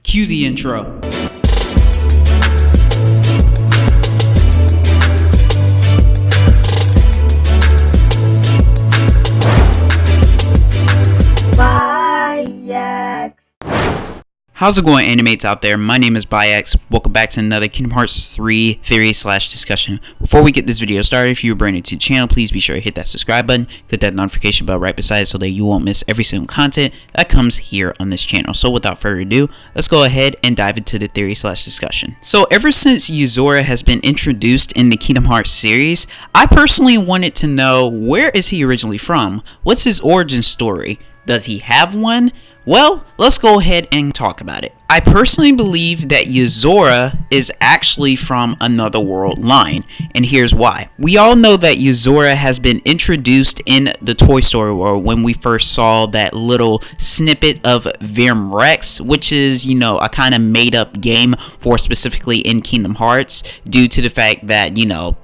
Cue the intro. How's it going, animates out there? My name is YOZORA'S. Welcome back to another Kingdom Hearts 3 theory/discussion. Before we get this video started, if you're brand new to the channel, please be sure to hit that subscribe button, click that notification bell right beside it so that you won't miss every single content that comes here on this channel. So without further ado, let's go ahead and dive into the theory/discussion. So ever since YOZORA has been introduced in the Kingdom Hearts series, I personally wanted to know, where is he originally from? What's his origin story? Does he have one? Well, let's go ahead and talk about it. I personally believe that YOZORA is actually from another world line, and here's why. We all know that YOZORA has been introduced in the Toy Story world when we first saw that little snippet of ReMind, which is, a kind of made up game for specifically in Kingdom Hearts due to the fact that,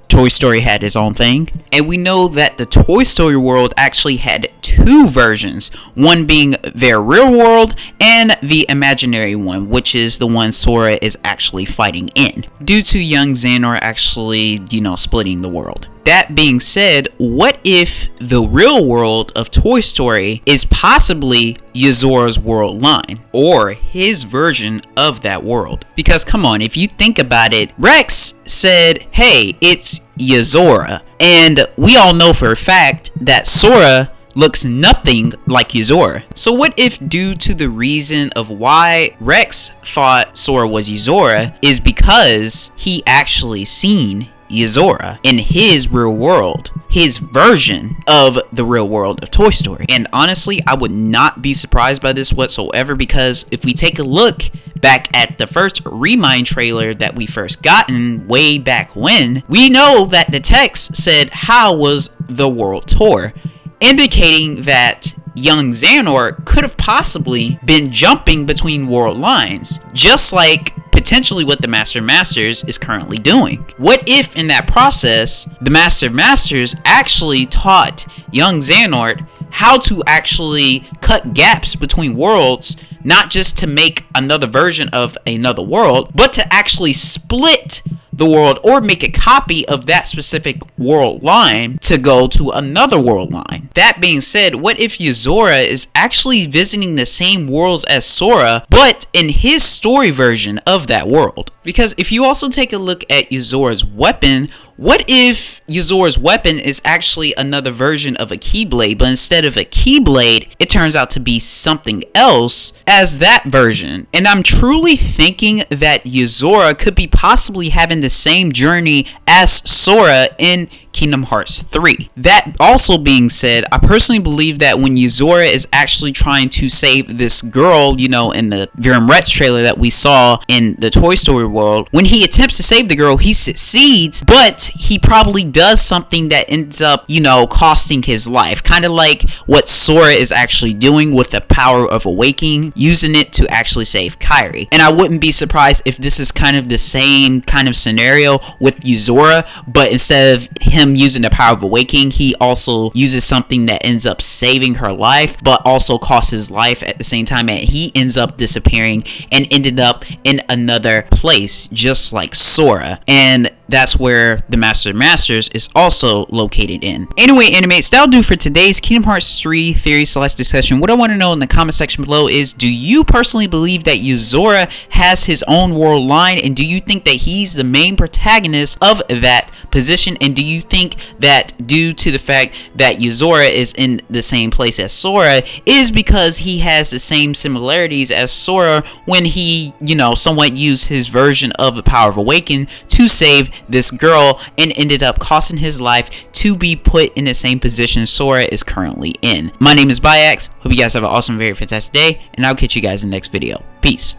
Toy Story had its own thing. And we know that the Toy Story world actually had two versions, one being their real world and the imaginary one, which is the one Sora is actually fighting in, due to young Xehanort actually, splitting the world. That being said, what if the real world of Toy Story is possibly YOZORA'S world line, or his version of that world? Because come on, if you think about it, Rex said, hey, it's YOZORA, and we all know for a fact that Sora looks nothing like YOZORA. So what if, due to the reason of why Rex thought Sora was YOZORA, is because he actually seen YOZORA in his real world, his version of the real world of Toy Story? And honestly, I would not be surprised by this whatsoever, because if we take a look back at the first ReMind trailer that we first gotten way back when, we know that the text said, how was the world tour? Indicating that young Xehanort could have possibly been jumping between world lines, just like potentially what the Master of Masters is currently doing. What if in that process, the Master of Masters actually taught young Xehanort how to actually cut gaps between worlds, not just to make another version of another world, but to actually split the world or make a copy of that specific world line to go to another world line. That being said, what if YOZORA is actually visiting the same worlds as Sora, but in his story version of that world? Because if you also take a look at YOZORA'S weapon, what if YOZORA'S weapon is actually another version of a Keyblade, but instead of a Keyblade, it turns out to be something else as that version? And I'm truly thinking that YOZORA could be possibly having the same journey as Sora in Kingdom Hearts 3. That also being said, I personally believe that when YOZORA is actually trying to save this girl, in the ReMind trailer that we saw in the Toy Story world, when he attempts to save the girl, he succeeds, but he probably does something that ends up, costing his life. Kind of like what Sora is actually doing with the power of awakening, using it to actually save Kairi. And I wouldn't be surprised if this is kind of the same kind of scenario with YOZORA, but instead of him using the power of awakening, he also uses something that ends up saving her life, but also costs his life at the same time, and he ends up disappearing and ended up in another place, just like Sora. And that's where the Master of Masters is also located in. Anyway, animates, that'll do for today's Kingdom Hearts 3 theory/discussion. What I want to know in the comment section below is, do you personally believe that YOZORA has his own world line, and do you think that he's the main protagonist of that position? And do you think that due to the fact that YOZORA is in the same place as Sora is because he has the same similarities as Sora when he, somewhat used his version of the power of awakening to save this girl and ended up costing his life to be put in the same position Sora is currently in? My name is YOZORA'S. Hope you guys have an awesome, very fantastic day, and I'll catch you guys in the next video. Peace.